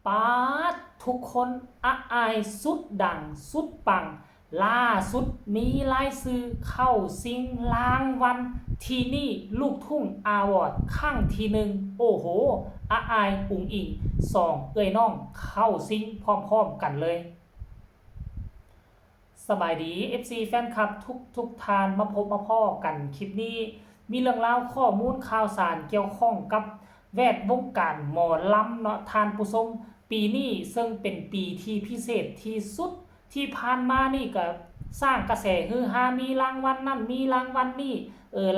ป๊าดทุกคนอะอายสุดดังสุดปังล่าสุดมีรายชื่อเข้าซิงรางวัลทีนี่ลูกทุ่งอาวอร์ดข้างทีหนึ่งโอ้โหอะอายอุ๋งอิงสองเอ้ยน้องเข้าซิงพร้อมๆกันเลยสบายดี FC แฟนคลับทุกทานมาพบมาพ่อกันคลิปนี้มีเรื่องราวข้อมูลข่าวสารเกี่ยวข้องกับแวดวงการหมอลำเนาะทานผู้ชมปีนี้ซึ่งเป็นปีที่พิเศษที่สุดที่ผ่านมานี่ก็สร้างกระแสฮือฮามีรางวัลนั่นมีรางวัลนี่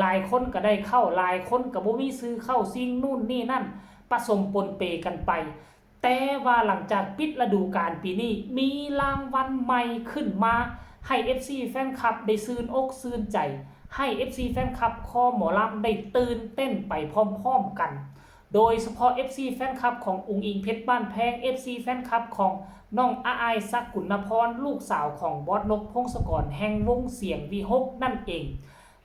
หลายคนก็ได้เข้าหลายคนก็บ่มีซื้อเข้าซิ่งนู่นนี่นั่นผสมปนเปกันไปแต่ว่าหลังจากปิดฤดูกาลปีนี้มีรางวัลใหม่ขึ้นมาให้ FC แฟนคลับได้ซื่นอกซื่นใจให้ FC แฟนคลับคอหมอลำได้ตื่นเต้นไปพร้อมๆกันโดยเฉพาะ FC แฟนคลับของอุ๋งอิงเพชรบ้านแพง FC แฟนคลับของน้องอาอายสกุลพรลูกสาวของบอสนกพงศกรแห่งวงเสียงวีฮกนั่นเอง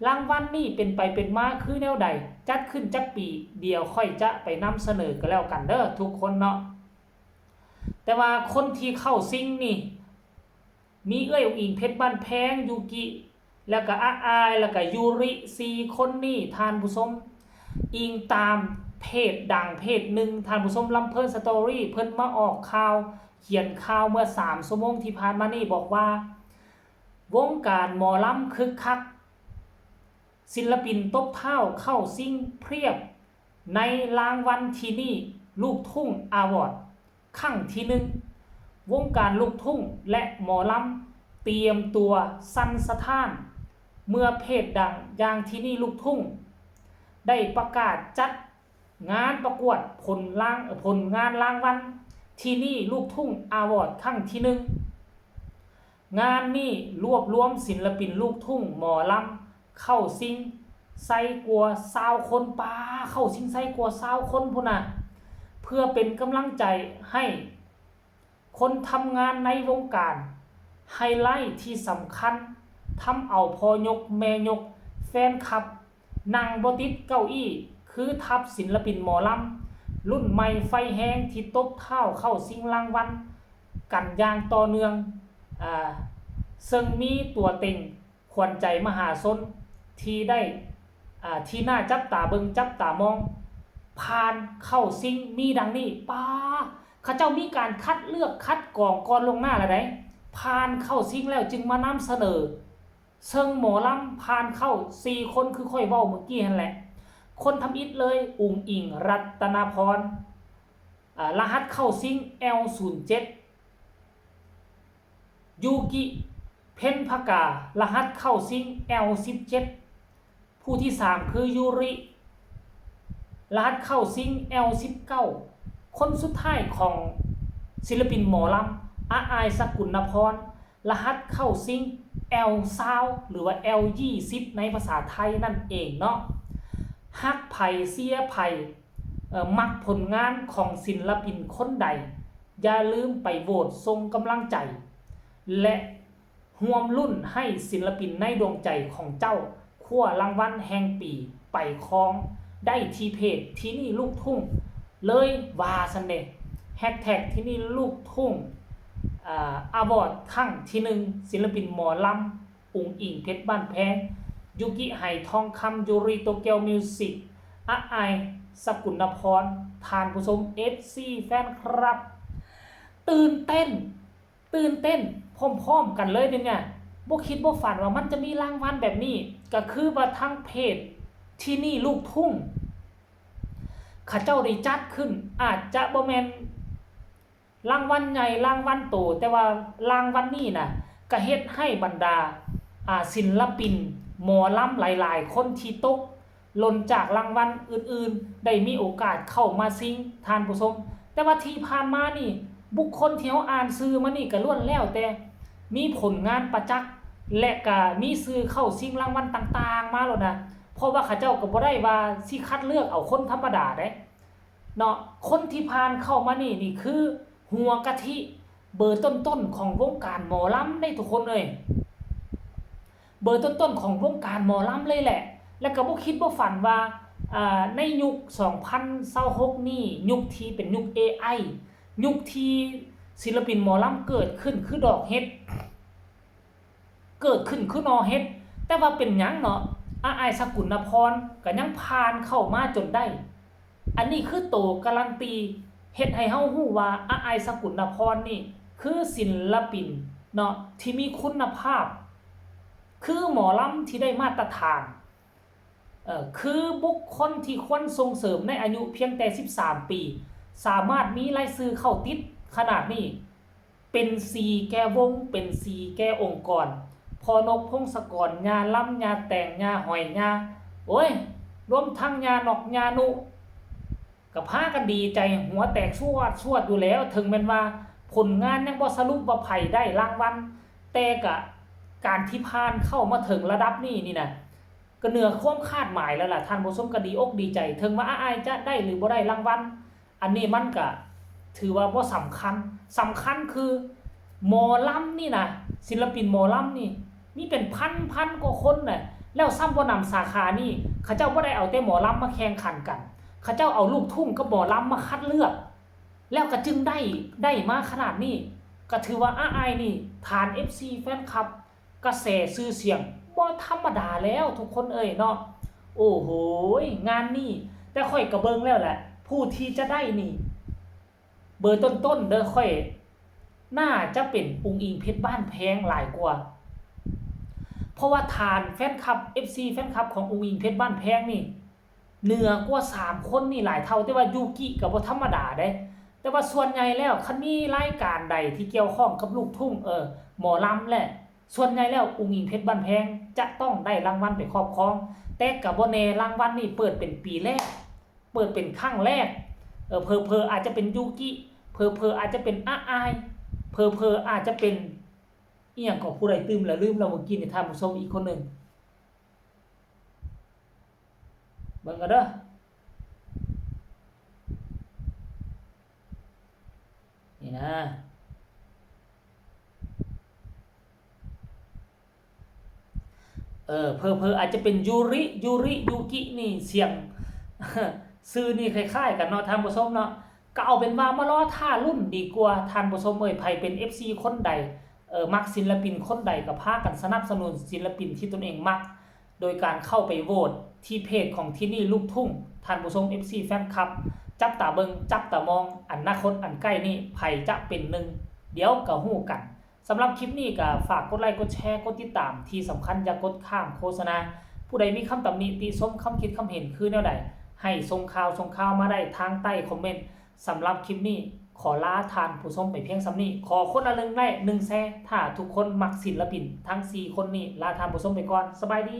รางวัลนี่เป็นไปเป็นมาคือแนวใดจัดขึ้นจักปีเดียวค่อยจะไปนำเสนอกันแล้วกันเด้อทุกคนเนาะแต่ว่าคนที่เข้าซิงนี่มีอุ๋งอิงเพชรบ้านแพงยูกิแล้วก็อาอายแล้วก็ยูริ4คนนี่ทานผู้ชมอิงตามเพจดังเพจหนึ่งทานผู้ชมลำเพิ่นสตอรี่เพิ่นมาออกข่าวเขียนข่าวเมื่อ3 ชั่วโมงที่ผ่านมานี่บอกว่าวงการหมอลำคึกคักศิลปินตบเท้าเข้าซิ่งเพียบในรางวัลที่นี่ลูกทุ่งอาวอร์ดครั้งที่หนึ่งวงการลูกทุ่งและหมอลำเตรียมตัวสั่นสะท้านเมื่อเพจดังอย่างที่นี่ลูกทุ่งได้ประกาศจัดงานประกวดผลงานรางวัลที่นี่ลูกทุ่งอาวอร์ดครั้งที่หนึ่งงานนี้รวบรวมศิลปินลูกทุ่งหมอลำเข้าซิงไซกัว20 คนป้าเข้าซิงไซกัว20 คนพุ่นน่ะเพื่อเป็นกำลังใจให้คนทำงานในวงการไฮไลท์ที่สำคัญทำเอาพอยกแม่ยกแฟนคลับนั่งบ่ติดเก้าอี้คือทับศิลปินหมอลำรุ่นใหม่ไฟแห้งที่ตบเท้าเข้าซิงรางวัลกันอย่างต่อเนื่องซึ่งมีตัวเต็งขวัญใจมหาชนที่ได้ที่น่าจับตาเบิงจับตามองผ่านเข้าซิงมีดังนี้ป้าเขาเจ้ามีการคัดเลือกคัดกรองก่อนลงหน้าแล้วได้ผ่านเข้าซิงแล้วจึงมานำเสนอซึ่งหมอลำผ่านเข้า4 คนคือค่อยเว้าเมื่อกี้นั่นแหละคนทำอิฐเลยอุ๋งอิงรัตนาพรรหัสเข้าซิง L07 ยูกิเพ็ญภการหัสเข้าซิง L17 ผู้ที่3คือยูริรหัสเข้าซิง L19 คนสุดท้ายของศิลปินหมอลำอาอายสกุลพรรหัสเข้าซิง L20 หรือว่า L20 ในภาษาไทยนั่นเองเนาะฮักไผ่เสียไผ่มักผลงานของศิลปินคนใดอย่าลืมไปโหวตส่งกำลังใจและร่วมรุ่นให้ศิลปินในดวงใจของเจ้าขั้วรางวัลแห่งปีไปครองได้ที่เพจที่นี่ลูกทุ่งเลยว่าซันเดแฮชแท็กที่นี่ลูกทุ่งอาวอร์ดครั้งที่หนึ่งศิลปินหมอลำอุ๋งอิงเพชรบ้านแพงยุกิไหทองคำยูริโตเกียวมิวสิกอาอายสกุลพรทานผู้ชม FC แฟนครับตื่นเต้นพร้อมๆกันเลยเนี่ยบ่คิดบ่ฝันว่ามันจะมีรางวัลแบบนี้ก็คือว่าทั้งเพจที่นี่ลูกทุ่งข้าเจ้าได้จัดขึ้นอาจจะบ่แม่นรางวัลใหญ่รางวัลโตแต่ว่ารางวัลนี้น่ะก็เฮ็ดให้บรรดาศิลปินหมอลำหลายๆคนที่ตกหล่นจากรางวัลอื่นๆได้มีโอกาสเข้ามาซิงทานผู้ชมแต่ว่าที่ผ่านมานี่บุคคลที่เฮาอ่านชื่อมานี่ก็ล้วนแล้วแต่มีผลงานประจักษ์และก็มีชื่อเข้าชิงรางวัลต่างๆมาแล้วนะเพราะว่าเขาเจ้าก็บ่ได้ว่าสิคัดเลือกเอาคนธรรมดาเด้เนาะคนที่ผ่านเข้ามานี่คือหัวกะทิเบอร์ต้นๆของวงการหมอลำได้ทุกคนเลยเบอร์ต้นๆของวงการหมอลำเลยแหละแล้วก็บ่คิดบ่ฝันว่าในยุค2026นี่ยุคที่เป็นยุค AI ยุคที่ศิลปินหมอลำเกิดขึ้นคือดอกเฮ็ดเกิดขึ้นคือนอเฮ็ดแต่ว่าเป็นหยังเนาะอ้ายสกุลนพรก็ยังผ่านเข้ามาจนได้อันนี้คือโตการันตีเฮ็ดให้เฮาฮู้ว่าอ้ายสกุลนพรนี่คือศิลปินเนาะที่มีคุณภาพคือหมอลำที่ได้มาตรฐานคือบุคคลที่ควรส่งเสริมในอายุเพียงแต่13ปีสามารถมีรายชื่อเข้าติดขนาดนี้เป็น4แก่วงเป็น4แก่องค์กรพอนกพงศกรญาล้ำญาแต่งญาหอยญาโอ้ยรวมทั้งญานอกญานุก็พากันดีใจหัวแตกชวดอยู่แล้วถึงแม้ว่าผลงานยังบ่สรุปว่าไผได้รางวัลแต่ก็การที่ผ่านเข้ามาถึงระดับนี้นี่นะก็เหนือความคาดหมายแล้วล่ะท่านผู้ชมก็ดีอกดีใจถึงว่าอ้ายจะได้หรือบ่ได้รางวัลอันนี้มันก็ถือว่าบ่สำคัญคือหมอลำนี่นะศิลปินหมอลำนี่มีเป็นพันกว่าคนน่ะแล้วซ้ำบ่นำสาขานี่เขาเจ้าบ่ได้เอาแต่หมอลำมาแข่งขันกันเขาเจ้าเอาลูกทุ่งกับหมอลำมาคัดเลือกแล้วก็จึงได้มาขนาดนี้ก็ถือว่าอ้ายนี่ฐาน FC แฟนคลับกระแสชื่อเสียงบ่ธรรมดาแล้วทุกคนเอ่ยเนาะโอ้โหงานนี่แต่ค่อยก็เบิ่งแล้วแหละผู้ที่จะได้นี่เบอร์ต้นๆเด้อค่อยน่าจะเป็นอุงอิงเพชรบ้านแพงหลายกว่าเพราะว่าฐานแฟนคลับ FC แฟนคลับของอุงอิงเพชรบ้านแพงนี่เหนือกว่า3คนนี่หลายเท่าแต่ว่ายูกิก็บ่ธรรมดาเด้แต่ว่าส่วนใหญ่แล้วคันมีรายการใดที่เกี่ยวข้องกับลูกทุ่งหมอลำแหละส่วนใหญ่แล้วอุงอิงเพชรบ้านแพงจะต้องได้รางวัลไปครอบครองแต่ก็บ่แน่รางวัลนี่เปิดเป็นปีแรกเปิดเป็นครั้งแรกเผลอๆอาจจะเป็นยูกิเผลอๆอาจจะเป็นอ้ายเผลอๆอาจจะเป็นอีหยังก็ผู้ใดลืมแล้วเมื่อกี้นี่ท่านผู้ชมอีกคนนึงเบิ่งกันเด้อนี่นะเผลอๆอาจจะเป็นยูกินี่เสียง ชื่อนี่คล้ายๆกันเนาะท่านผู้ชมเนาะก็เอาเป็นว่ามารอท่ารุ่นดีกว่าท่านผู้ชมเอ้ยไผเป็น FC คนใดมักศิลปินคนใดก็พากันสนับสนุนศิลปินที่ตนเองมักโดยการเข้าไปโหวตที่เพจของที่นี่ลูกทุ่งท่านผู้ชม FC แฟนคลับจับตาเบิงจับตามองอนาคตอันใกล้นี้ไผจะเป็นหนึ่งเดี๋ยวก็ฮู้กันสำหรับคลิปนี้ก็ฝากกดไลค์กดแชร์กดติดตามที่สำคัญอย่ากดข้ามโฆษณาผู้ใดมีคำตำหนิติชมคำคิดคำเห็นคือแนวใดให้ส่งข่าวมาได้ทางใต้คอมเมนต์สำหรับคลิปนี้ขอลาทานผู้ชมไปเพียงซ้ำนี้ขอคนละ1 ไลค์ 1 แชร์ถ้าทุกคนมักศิลปินทั้ง4คนนี้ลาทานผู้ชมไปก่อนสบายดี